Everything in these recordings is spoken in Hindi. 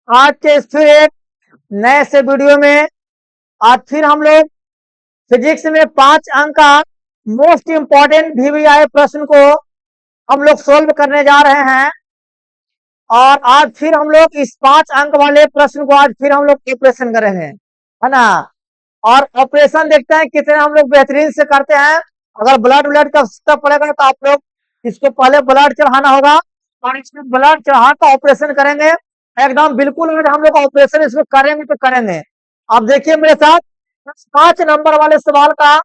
आज के इस फिर एक नए से वीडियो में आज फिर हम लोग फिजिक्स में 5 अंक का मोस्ट इंपॉर्टेंट VVI प्रश्न को हम लोग सोल्व करने जा रहे हैं। और आज फिर हम लोग इस 5 अंक वाले प्रश्न को आज फिर हम लोग ऑपरेशन करेंगे, है ना। और ऑपरेशन देखते हैं कितने हम लोग बेहतरीन से करते हैं। अगर ब्लड का आवश्यकता पड़ेगा तो आप लोग इसको पहले ब्लड चढ़ाना होगा और इसमें ब्लड चढ़ा कर ऑपरेशन करेंगे एकदम बिल्कुल। अगर हम लोग ऑपरेशन इसमें करेंगे तो करेंगे। आप देखिए मेरे साथ 5 नंबर वाले सवाल का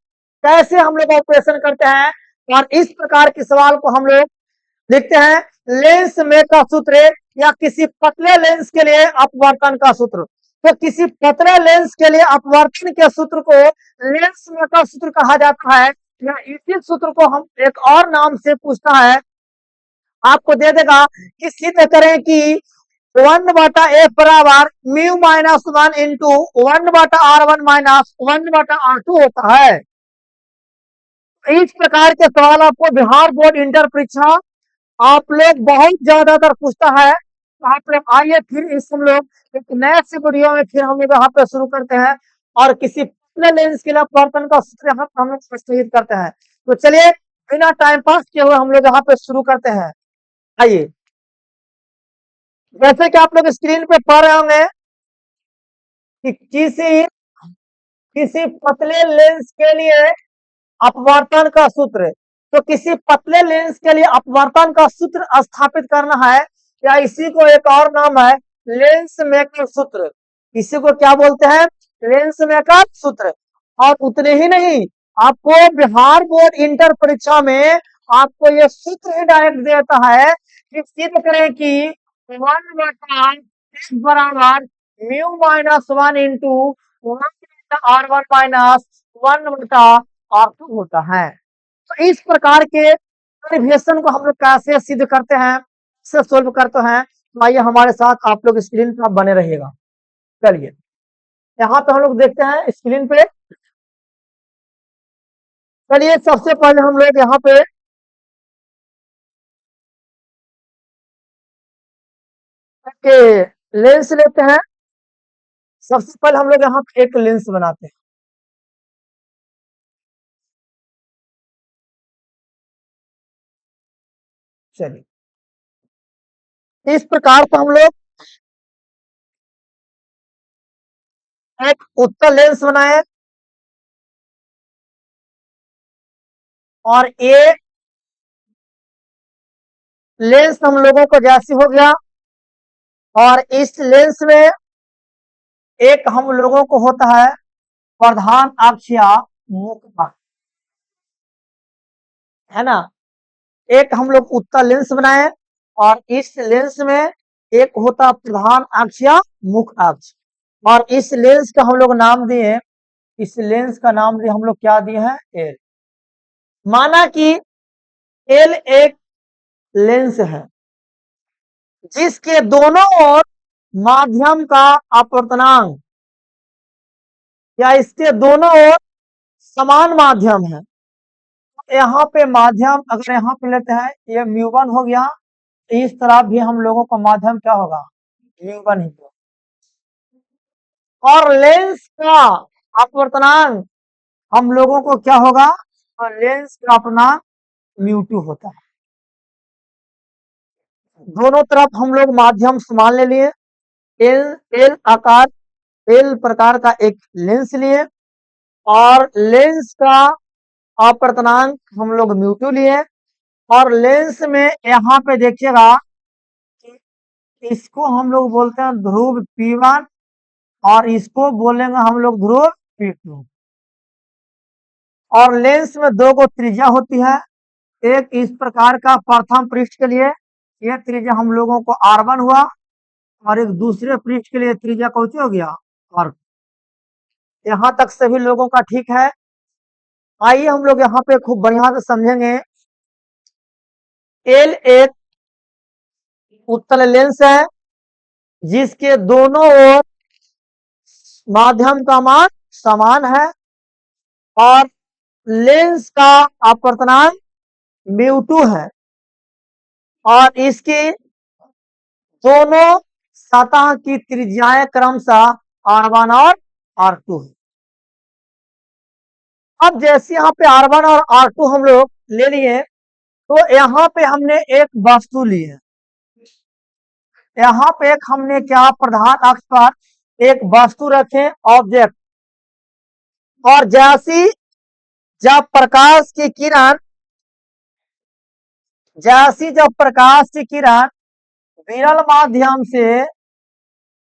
कैसे हम लोग ऑपरेशन करते हैं। और इस प्रकार के सवाल को हम लोग लिखते हैं लेंस में का सूत्र या किसी पतले लेंस के लिए अपवर्तन का सूत्र। तो किसी पतले लेंस के लिए अपवर्तन के सूत्र को लेंस में का सूत्र कहा जाता है। या इसी सूत्र को हम एक और नाम से पूछता है, आपको दे देगा कि सिद्ध करें कि 1/f बराबर mu minus 1 into 1/r1 minus 1/r2 होता है। इस प्रकार के सवाल आपको बिहार बोर्ड इंटर परीक्षा आप लोग बहुत ज्यादातर पूछता है। तो आप लोग आइए फिर इस हम लोग एक नए से वीडियो में फिर हम लोग यहाँ पे शुरू करते हैं और किसी पतले लेंस के लिए अपवर्तन का सूत्र यहाँ हम लोग प्रस्तुत करते हैं। तो चलिए बिना टाइम पास किए हुए हम लोग यहाँ पे शुरू करते हैं। आइए, जैसे कि आप लोग स्क्रीन पे पढ़ रहे होंगे कि किसी पतले लेंस के लिए अपवर्तन का सूत्र। तो किसी पतले लेंस के लिए अपवर्तन का सूत्र स्थापित करना है या इसी को एक और नाम है लेंस मेकर सूत्र। इसी को क्या बोलते हैं? लेंस मेकर सूत्र। और उतने ही नहीं, आपको बिहार बोर्ड इंटर परीक्षा में आपको ये सूत्र ही डायरेक्ट देता है कि सिद्ध करें कि 1/f बराबर mu minus 1 into 1/r1 minus 1/r2 होता है। तो इस प्रकार के डेरिवेशन को हम लोग कैसे सिद्ध करते हैं, से सोल्व करते हैं। तो आइए हमारे साथ आप लोग स्क्रीन पर बने रहिएगा। चलिए यहाँ पे हम लोग देखते हैं स्क्रीन पे। चलिए सबसे पहले हम लोग यहाँ पे के लेंस लेते हैं। सबसे पहले हम लोग यहाँ पे एक लेंस बनाते हैं। चलिए इस प्रकार से हम लोग एक उत्तल लेंस बनाए और ये लेंस हम लोगों को जैसे हो गया और इस लेंस में एक हम लोगों को होता है प्रधान अक्ष या मुख्य अक्ष, है ना। एक हम लोग उत्तल लेंस बनाए और इस लेंस में एक होता प्रधान अक्ष या मुख्य अक्ष। और इस लेंस का हम लोग नाम दिए, इस लेंस का नाम दिए हम लोग क्या दिए हैं? एल। माना कि एल एक लेंस है जिसके दोनों ओर माध्यम का अपवर्तनांक या इसके दोनों ओर समान माध्यम है। यहाँ पे माध्यम अगर यहाँ पे लेते हैं ये म्यू1 हो गया, इस तरफ भी हम लोगों का माध्यम क्या होगा? म्यू1 ही होगा। और लेंस का अपवर्तनांक हम लोगों को क्या होगा? और लेंस का अपवर्तनांक म्यू2 होता है। दोनों तरफ हम लोग माध्यम समान ले लिए। एल आकार एल प्रकार का एक लेंस लिए और लेंस का अपवर्तनांक हम लोग म्यू2 लिए। और लेंस में यहाँ पे देखिएगा इसको हम लोग बोलते हैं ध्रुव P1 और इसको बोलेंगे हम लोग ध्रुव P2। और लेंस में दो गो त्रिज्या होती है, एक इस प्रकार का प्रथम पृष्ठ के लिए यह त्रिज्या हम लोगों को R1 हुआ और एक दूसरे पृष्ठ के लिए त्रिज्या कौन सी हो गया? R। यहाँ तक सभी लोगों का ठीक है। आइए हम लोग यहाँ पे खूब बढ़िया से समझेंगे। एल एक उत्तल लेंस है जिसके दोनों ओर माध्यम का मान समान है और लेंस का अपवर्तनांक म्यू2 है और इसकी दोनों सतह की त्रिज्याएं क्रमशः R1 और R2 है। अब जैसे यहाँ पे R1 और R2 हम लोग ले लिए, तो यहाँ पे हमने एक वस्तु ली है। यहाँ पे एक हमने क्या प्रधान अक्ष पर एक वस्तु रखे, ऑब्जेक्ट, और जैसी जब प्रकाश की किरण जब प्रकाश की किरण विरल माध्यम से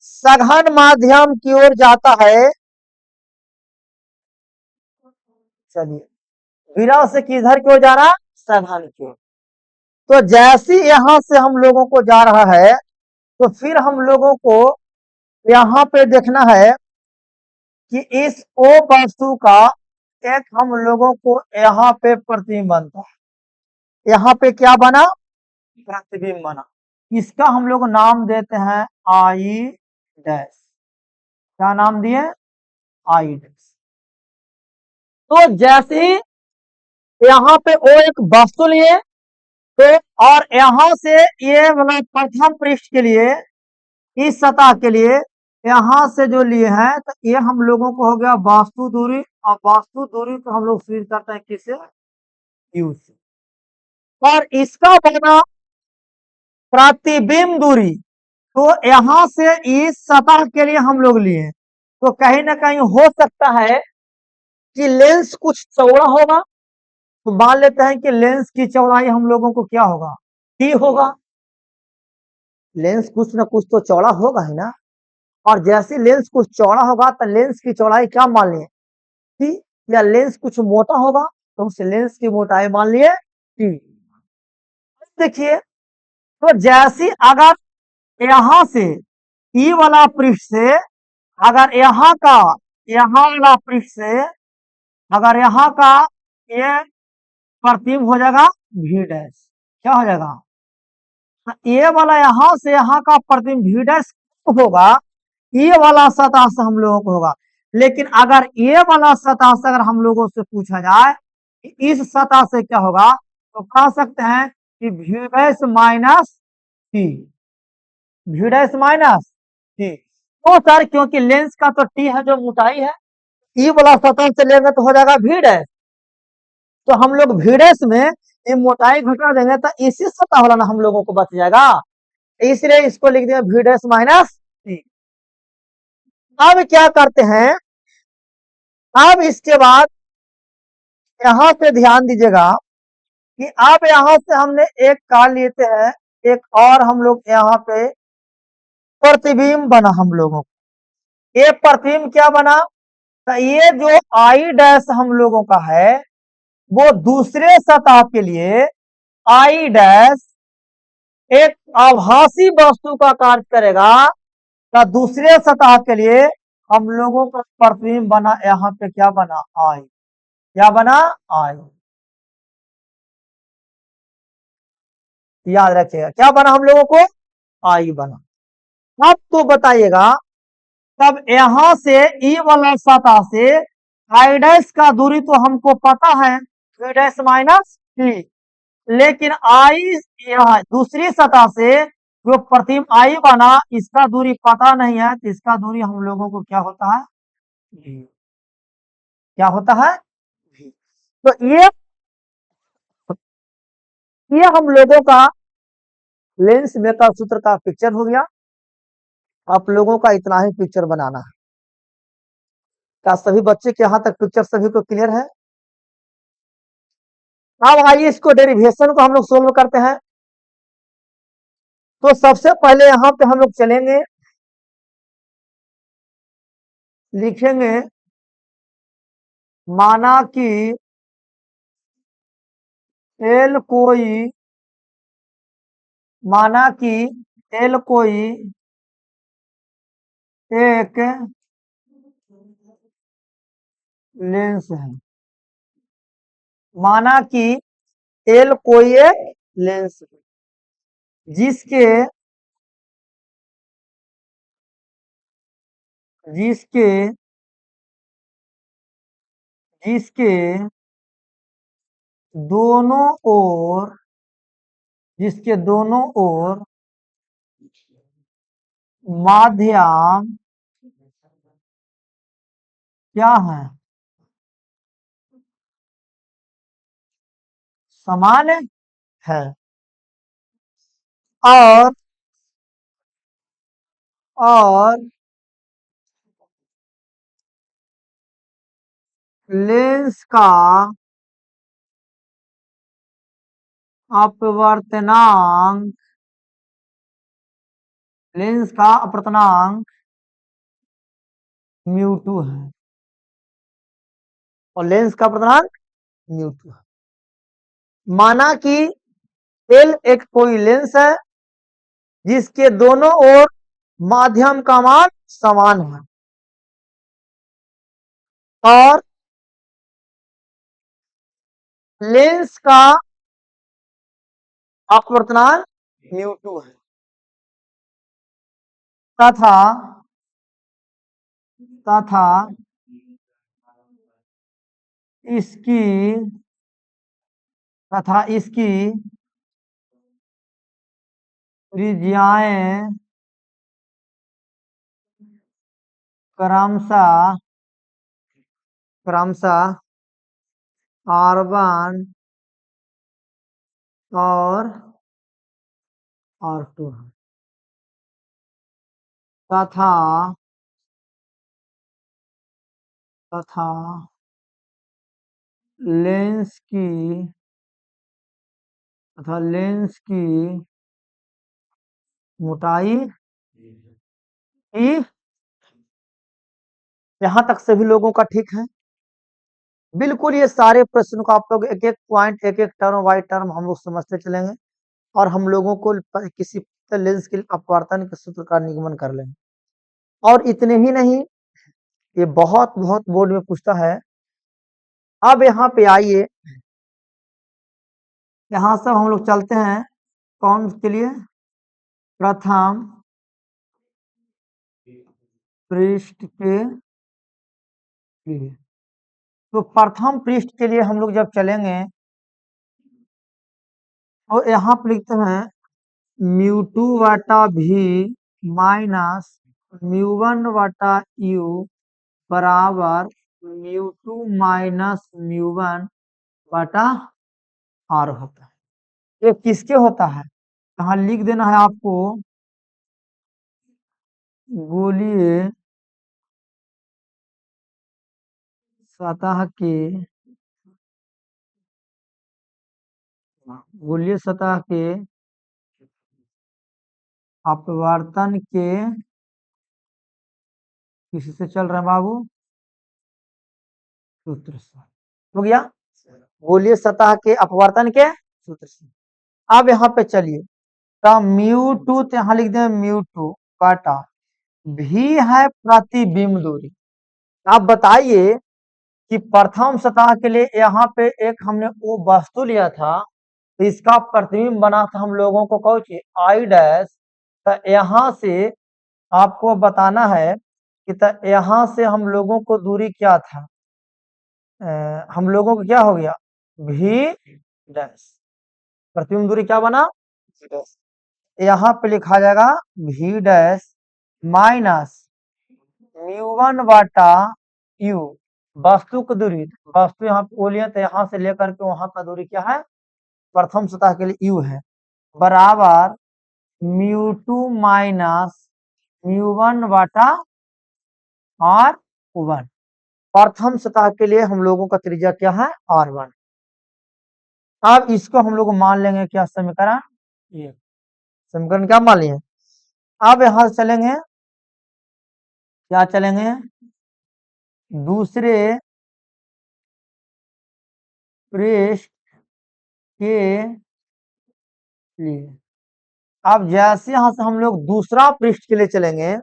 सघन माध्यम की ओर जाता है, चलिए विरल से किधर की ओर जा रहा, सघन की ओर। तो जैसी यहां से हम लोगों को जा रहा है, तो फिर हम लोगों को यहाँ पे देखना है कि इस ओ वस्तु का एक हम लोगों को यहाँ पे प्रतिबिंब बनता है। यहाँ पे क्या बना, प्रतिबिंब बना। इसका हम लोग नाम देते हैं आई डैश। क्या नाम दिए, आई डैश। तो जैसे ही यहाँ पे ओ एक वस्तु लिए, तो और यहां से ये मतलब प्रथम पृष्ठ के लिए, इस सतह के लिए यहां से जो लिए हैं, तो ये हम लोगों को हो गया वास्तु दूरी। और वास्तु दूरी को हम लोग स्वीर करते हैं किससे, यू से। और इसका बना प्रतिबिंब दूरी, तो यहां से इस सतह के लिए हम लोग लिए, तो कहीं ना कहीं हो सकता है कि लेंस कुछ चौड़ा होगा। तो मान लेते हैं कि लेंस की चौड़ाई हम लोगों को क्या होगा, टी होगा। लेंस कुछ ना कुछ तो चौड़ा होगा ही ना। और जैसे लेंस कुछ चौड़ा होगा, तो लेंस की चौड़ाई क्या मान लिए, टी। या लेंस कुछ मोटा होगा, तो उस लेंस की मोटाई मान लिए टी। देखिए, तो जैसी अगर यहां से ई वाला पृष्ठ से, अगर यहाँ वाला पृष्ठ से अगर यहाँ का ये प्रतिबिंब हो जाएगा भी डैश, क्या हो जाएगा, ये वाला यहाँ से यहाँ का प्रतिबिंब भी डैश होगा, ये वाला सतह से हम लोगों को होगा। लेकिन अगर ये वाला सतह से अगर हम लोगों से पूछा जाए कि इस सतह से क्या होगा, तो कह सकते हैं कि भी डैश माइनस टी, भी डैश माइनस टी। तो सर क्योंकि लेंस का तो टी है जो मोटाई है, ई वाला सतह से लेंगे तो हो जाएगा भी डैश। तो हम लोग भी डैश में ये मोटाई घटा देंगे, तो इसी सतह वाला ना हम लोगों को बच जाएगा, इसलिए इसको लिख दिया भी डैश माइनस टी। अब क्या करते हैं, अब इसके बाद यहां पे ध्यान दीजिएगा कि अब यहां से हमने एक कार लेते हैं, एक और हम लोग यहाँ पे प्रतिबिंब बना हम लोगों को। ये प्रतिबिंब क्या बना, तो ये जो आई डैश हम लोगों का है, वो दूसरे सतह के लिए आई डैश एक आभासी वस्तु का कार्य करेगा। तो दूसरे सतह के लिए हम लोगों का प्रतिबिंब बना, यहाँ पे क्या बना, आई। क्या बना, आई। याद रखिएगा क्या बना हम लोगों को, आई बना। अब तो बताइएगा, तब यहां से ई वाला सतह से आई डैश का दूरी तो हमको पता है, वी डैश माइनस टी। लेकिन आई यहाँ दूसरी सतह से जो प्रतिबिंब आई बना, इसका दूरी पता नहीं है, तो इसका दूरी हम लोगों को क्या होता है, v। क्या होता है, v। तो ये हम लोगों का लेंस मेकर सूत्र का पिक्चर हो गया। आप लोगों का इतना ही पिक्चर बनाना है। क्या सभी बच्चे के यहाँ तक पिक्चर सभी को क्लियर है। अब आइए इसको डेरिवेशन को हम लोग सोल्व करते हैं। तो सबसे पहले यहाँ पे हम लोग चलेंगे, लिखेंगे माना कि एल कोई माना कि एल कोई एक लेंस है। माना कि एल कोई एक लेंस है, जिसके जिसके जिसके दोनों ओर जिसके दोनों ओर माध्यम क्या है, समान है। और और लेंस का अपवर्तनांक, लेंस का अपवर्तनांक म्यू2 है, और लेंस का अपवर्तनांक म्यू2 है। माना कि एल एक कोई लेंस है जिसके दोनों ओर माध्यम का मान समान है, और लेंस का अपवर्तनांक म्यू2 है, तथा तथा इसकी त्रिज्याएं क्रमशः R1 और R2 है, तथा लेंस की मोटाई ई। यहां तक सभी लोगों का ठीक है। बिल्कुल ये सारे प्रश्न को आप लोग एक एक पॉइंट, एक एक टर्म बाई टर्म हम लोग समझते चलेंगे, और हम लोगों को किसी लेंस के अपवर्तन के सूत्र का निगमन कर लेंगे। और इतने ही नहीं, ये बहुत बहुत बोर्ड में पूछता है। अब यहाँ पे आइए, यहाँ सब हम लोग चलते हैं कौन के लिए, प्रथम पृष्ठ के लिए। तो प्रथम पृष्ठ के लिए हम लोग जब चलेंगे और यहाँ पे लिखते हैं म्यू2 वाटा भी माइनस म्यू1 वाटा यू बराबर म्यू2 माइनस म्यू1 वाटा आर होता है। ये किसके होता है, यहाँ लिख देना है आपको, गोलीय सतह के अपवर्तन के, किससे चल रहा है बाबू, सूत्र से हो गया, गोलीय सतह के अपवर्तन के सूत्र से। अब यहाँ पे चलिए, तो म्यू2 तो यहाँ लिख दें म्यू2 काटा भी है प्रतिबिंब दूरी। आप बताइए कि प्रथम सतह के लिए यहाँ पे एक हमने वो वस्तु लिया था, तो इसका प्रतिबिंब बना था हम लोगों को कौन सी आई डैश। तो यहाँ से आपको बताना है कि यहाँ से हम लोगों को दूरी क्या था, हम लोगों को क्या हो गया, भी डैश, प्रतिबिंब दूरी क्या बना, डैश। यहाँ पे लिखा जाएगा भी डैश माइनस म्यू1 वाटा यू, वस्तु की दूरी, वस्तु यहाँ पे बोलिए तो यहाँ से लेकर के वहां का दूरी क्या है, प्रथम सतह के लिए यू है, बराबर म्यू2 माइनस म्यू1 वाटा R1। प्रथम सतह के लिए हम लोगों का त्रिज्या क्या है, R1। अब इसको हम लोग मान लेंगे क्या, समीकरण, ये समीकरण क्या मान लिए। अब यहां से चलेंगे, क्या चलेंगे, दूसरे पृष्ठ के लिए। अब जैसे यहां से हम लोग दूसरा पृष्ठ के लिए चलेंगे,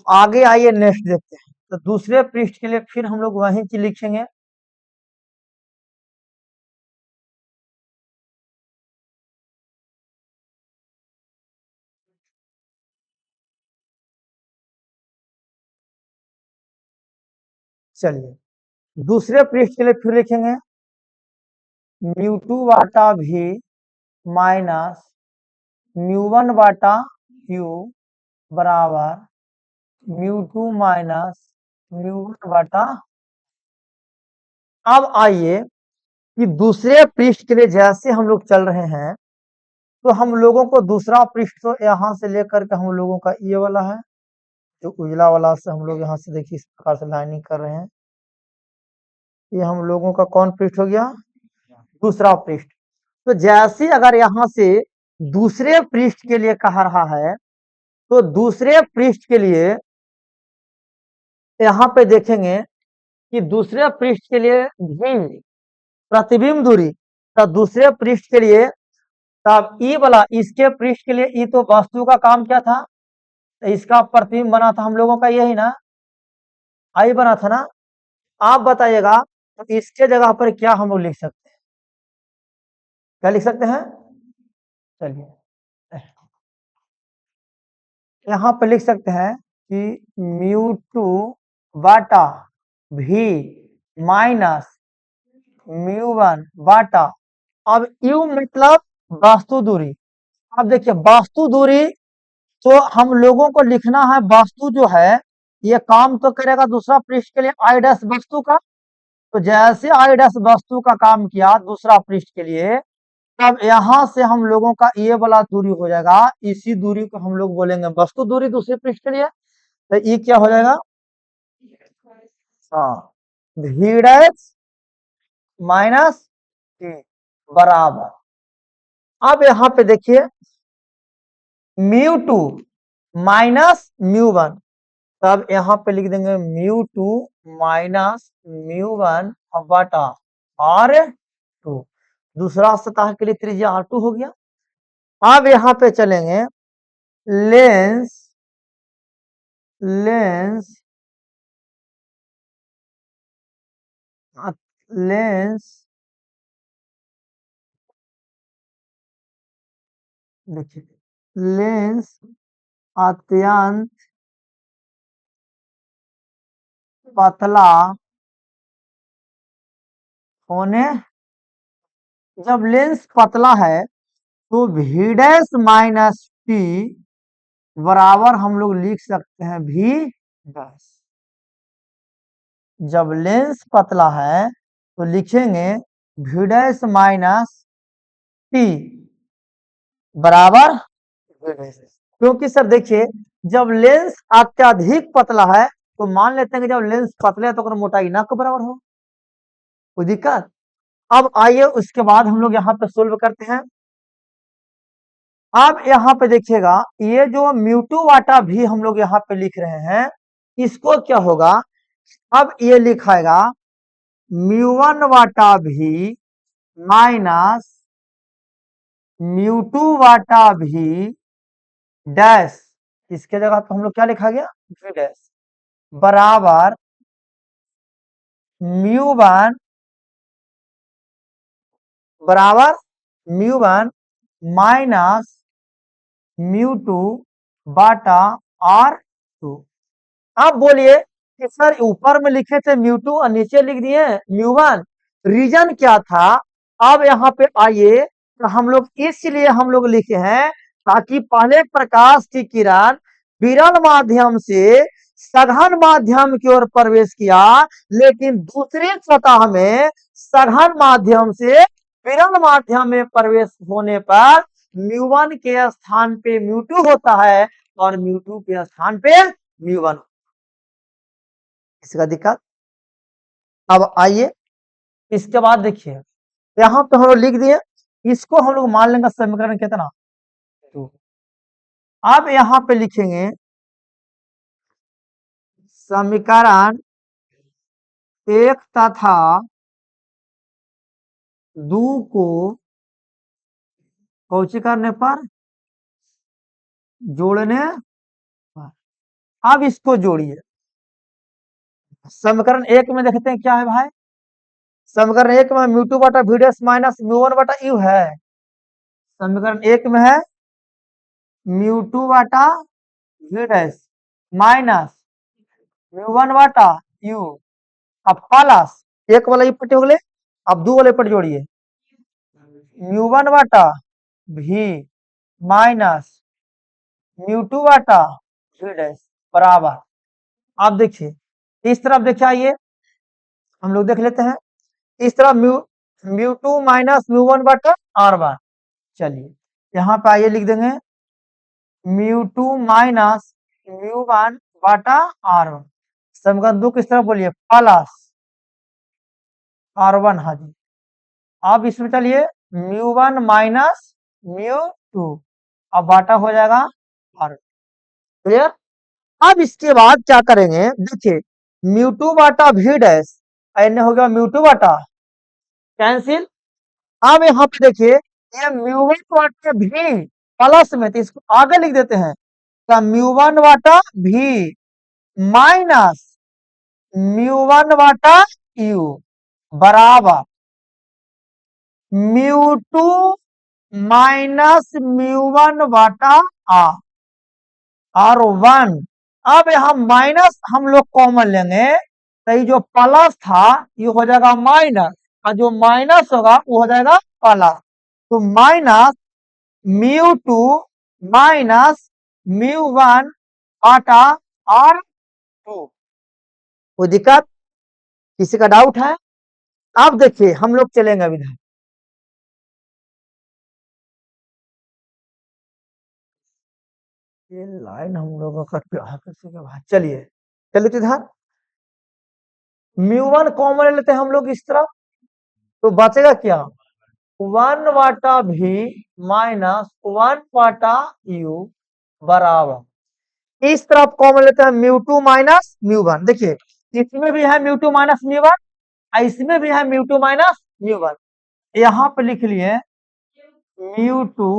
आगे आइए नेक्स्ट देखते हैं। तो दूसरे पृष्ठ के लिए फिर हम लोग वही चीज लिखेंगे, चलिए दूसरे पृष्ठ के लिए फिर लिखेंगे म्यू2 वाटा भी माइनस म्यू1 वाटा यू बराबर mu two minus mu one बटा। अब आइए कि दूसरे पृष्ठ के लिए जैसे हम लोग चल रहे हैं, तो हम लोगों को दूसरा पृष्ठ तो यहाँ से लेकर के हम लोगों का ये वाला है, जो उजला वाला से हम लोग यहाँ से देखिए इस प्रकार से लाइनिंग कर रहे हैं। ये हम लोगों का कौन पृष्ठ हो गया? दूसरा पृष्ठ। तो जैसे अगर यहाँ से दूसरे पृष्ठ के लिए कहा रहा है, तो दूसरे पृष्ठ के लिए यहाँ पे देखेंगे कि दूसरे पृष्ठ के लिए भी प्रतिबिंब दूरी, तो दूसरे पृष्ठ के लिए तब ई वाला, इसके पृष्ठ के लिए ई तो वस्तु का काम क्या था? तो इसका प्रतिबिंब बना था हम लोगों का यही ना, आई बना था ना। आप बताइएगा तो इसके जगह पर क्या हम लोग लिख सकते हैं? क्या लिख सकते हैं? चलिए यहाँ पे लिख सकते हैं कि म्यू टू बाटा भी माइनस म्यू वन बाटा। अब यू मतलब वास्तु दूरी। अब देखिए वास्तु दूरी, तो हम लोगों को लिखना है वास्तु जो है ये काम तो करेगा दूसरा पृष्ठ के लिए आई डैश वस्तु का। तो जैसे आई डैश वस्तु का काम किया दूसरा पृष्ठ के लिए, तब यहाँ से हम लोगों का ये वाला दूरी हो जाएगा, इसी दूरी को हम लोग बोलेंगे वस्तु दूरी दूसरे पृष्ठ के लिए। तो ये क्या हो जाएगा? हाँ, वी डैश माइनस टी बराबर। अब यहाँ पे देखिए mu two minus mu one, तब यहाँ पे लिख देंगे mu two minus mu one बटा आर टू। दूसरा सतह के लिए त्रिज्या आर टू हो गया। अब यहाँ पे चलेंगे लेंस, लेंस लेंस देखिए लेंस अत्यंत पतला होने, जब लेंस पतला है तो वी डैश माइनस टी बराबर हम लोग लिख सकते हैं वी डैश। जब लेंस पतला है तो लिखेंगे वी डैश माइनस टी बराबर वी डैश। क्योंकि सर देखिए जब लेंस अत्यधिक पतला है, तो मान लेते हैं कि जब लेंस पतले है तो मोटाई ना के बराबर हो, कोई दिक्कत? अब आइए उसके बाद हम लोग यहाँ पे सोल्व करते हैं। अब यहाँ पे देखिएगा ये जो म्यूटू वाटा भी हम लोग यहाँ पे लिख रहे हैं, इसको क्या होगा? अब ये लिखाएगा म्यू वन वाटा भी माइनस म्यू टू वाटा भी डैश, इसके जगह पे हम लोग क्या लिखा गया? वी डैश बराबर म्यू वन बराबर mu one minus mu two बाटा आर टू। अब बोलिए कि सर ऊपर में लिखे थे म्यू टू और नीचे लिख दिए म्यू वन, रीजन क्या था? अब यहाँ पे आइए तो हम लोग इसलिए हम लोग लिखे हैं ताकि पहले प्रकाश की किरण विरल माध्यम से सघन माध्यम की ओर प्रवेश किया, लेकिन दूसरी सतह में सघन माध्यम से विरल माध्यम में प्रवेश होने पर म्यू वन के स्थान पे म्यू टू होता है और म्यू टू के स्थान पे म्यू वन। इसका दिक्कत? अब आइए इसके बाद देखिए यहां पे हम लोग लिख दिए, इसको हम लोग मान लेंगे समीकरण कितना? 2। अब यहां पे लिखेंगे समीकरण 1 तथा 2 को कौची करने पर? जोड़ने पर। अब इसको जोड़िए, समीकरण 1 में देखते हैं क्या है भाई। समीकरण 1 में म्यू टू बटा V dash minus mu one बटा यू है। समीकरण 1 में है म्यू टू बटा V dash minus mu one बटा यू। अब प्लस एक वाला पट्टी हो गए, अब दो वाले पट्टी जोड़िए म्यू वन बटा भी माइनस म्यू टू बटा v डैश बराबर, आप देखिए इस तरफ देखिए, आइए हम लोग देख लेते हैं इस तरफ म्यू 2 माइनस म्यू 1 बटा r1। चलिए यहाँ पे आइए लिख देंगे म्यू 2 माइनस म्यू 1 बटा r1, समीकरण 2 किस तरफ बोलिए प्लस r1। हाँ जी, अब इसमें चलिए म्यू 1 माइनस म्यू 2, अब बाटा हो जाएगा r1। क्लियर। अब इसके बाद क्या करेंगे, देखिए म्यू 2 बाटा v डैश एन हो गया म्यू 2 बाटा कैंसिल। अब यहाँ पे देखिए ये म्यू 1 बाटा v प्लस में, तो इसको आगे लिख देते हैं, तो म्यू 1 बाटा v माइनस म्यू 1 बाटा u बराबर म्यू 2 माइनस म्यू 1 बाटा r1। अब यहाँ माइनस हम लोग कॉमन लेंगे, तो ये जो प्लस था ये हो जाएगा माइनस, और जो माइनस होगा वो हो जाएगा प्लस, तो माइनस म्यू 2 माइनस म्यू 1 बाटा r2। कोई दिक्कत, किसी का डाउट है? अब देखिए हम लोग चलेंगे अभी इधर, ये लाइन हम लोगों का किसी का भाई, चलिए चलिए तो इधर म्यू 1 कॉमन ले लेते हैं हम लोग इस तरफ, तो बचेगा क्या 1 वाटा v माइनस 1 वाटा u बराबर, इस तरफ कॉमन लेते हैं म्यू 2 माइनस म्यू 1। देखिए इसमें भी है म्यू 2 माइनस म्यू 1, इसमें भी है म्यू 2 माइनस म्यू 1, यहाँ पे लिख लिए म्यू 2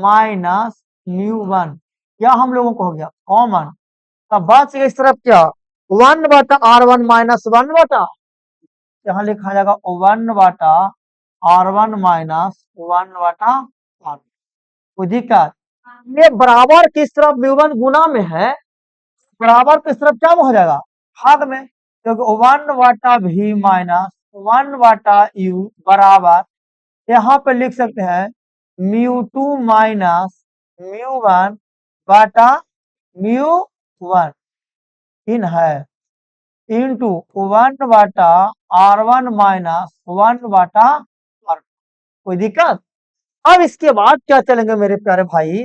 माइनस म्यू 1, क्या हम लोगों को हो गया कॉमन, तब बच गया इस तरफ क्या 1 बटा r1 माइनस 1 बटा, यहाँ लिखा जाएगा 1 बटा r1 माइनस 1 बटा r। कोई दिक्कत, ये बराबर किस तरफ म्यू 1 गुना में है, बराबर किस तरफ क्या हो जाएगा भाग में, क्योंकि 1 बटा v माइनस 1 बटा u बराबर, यहाँ पे लिख सकते हैं म्यू 2 माइनस म्यू 1 बटा म्यू 1 इन है इंटू 1 बटा r1 माइनस 1 बटा r। कोई दिक्कत। अब इसके बाद क्या चलेंगे मेरे प्यारे भाई,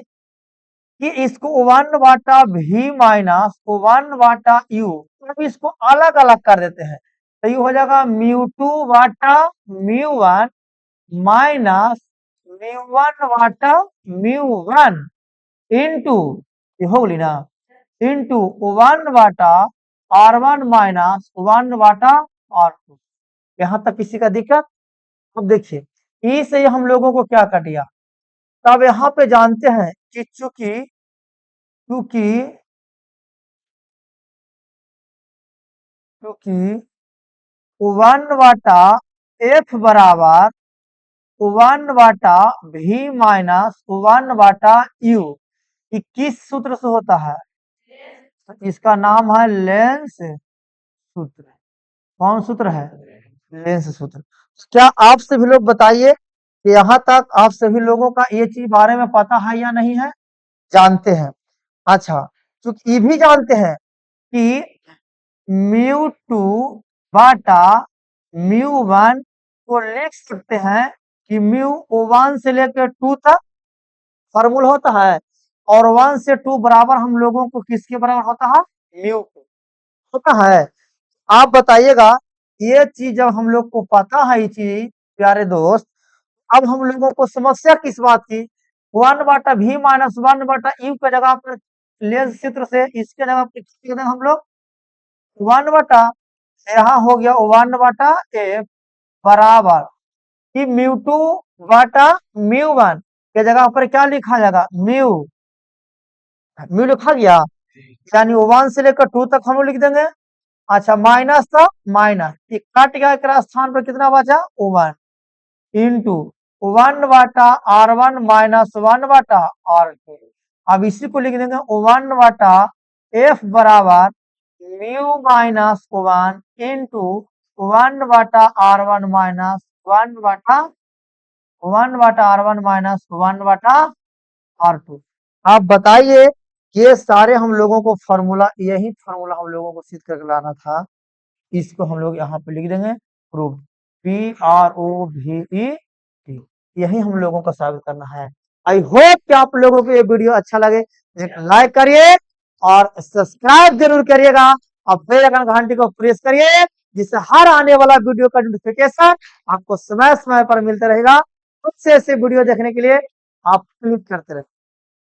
कि इसको 1 बटा v माइनस 1 बटा u, अब इसको अलग अलग कर देते हैं, तो ये हो जाएगा म्यू 2 बटा म्यू 1 माइनस म्यू 1 बटा म्यू 1 इंटू, ये हो गई ना, इंटू 1 बटा r1 माइनस 1 बटा r2। यहाँ तक किसी का दिक्कत। अब देखिए ई से हम लोगों को क्या कट गया, तब यहाँ पे जानते हैं कि चूंकि क्योंकि क्योंकि 1 बटा f बराबर 1 बटा v माइनस 1 बटा u, ये किस सूत्र से होता है, इसका नाम है लेंस सूत्र। कौन सूत्र है, लेंस सूत्र। क्या आप सभी लोग बताइए कि यहाँ तक आप सभी लोगों का ये चीज बारे में पता है या नहीं है, जानते हैं। अच्छा, क्योंकि ये भी जानते हैं कि म्यू 2 बाटा म्यू 1 को लिख सकते हैं कि म्यू 1 से लेकर 2 तक फॉर्मूला होता है, और 1 से 2 बराबर हम लोगों को किसके बराबर होता है म्यू होता है। आप बताइएगा ये चीज जब हम लोग को पता है, ये चीज प्यारे दोस्त, अब हम लोगों को समस्या किस बात की, 1 बटा v माइनस 1 बटा u की जगह पर लेंस सूत्र से इसके जगह पर हम लोग 1 बटा, यहाँ हो गया 1 बटा f बराबर कि म्यू 2 बटा म्यू 1 के जगह पर क्या लिखा जाएगा म्यू लिखा गया, यानी 1 से लेकर 2 तक हम लोग लिख देंगे। अच्छा माइनस था माइनस, ये कट गया, एक स्थान पर कितना बचा 1 इंटू 1 बटा r1 माइनस 1 बटा r2। अब इसी को लिख देंगे 1 बटा f बराबर म्यू माइनस 1 इंटू 1 बटा r1 माइनस 1 बटा 1 बटा r1 माइनस 1 बटा r2। आप बताइए ये सारे हम लोगों को फॉर्मूला, यही फॉर्मूला हम लोगों को सिद्ध करके लाना था। इसको हम लोग यहाँ पे लिख देंगे, प्रूफ, PROVET, यही हम लोगों को साबित करना है। आई होप कि आप लोगों को ये वीडियो अच्छा लगे, एक लाइक करिए और सब्सक्राइब जरूर करिएगा और बेल आइकन घंटी को प्रेस करिए, जिससे हर आने वाला वीडियो का नोटिफिकेशन आपको समय समय पर मिलता रहेगा। कुछ से ऐसे वीडियो देखने के लिए आप क्लिक करते रहिए।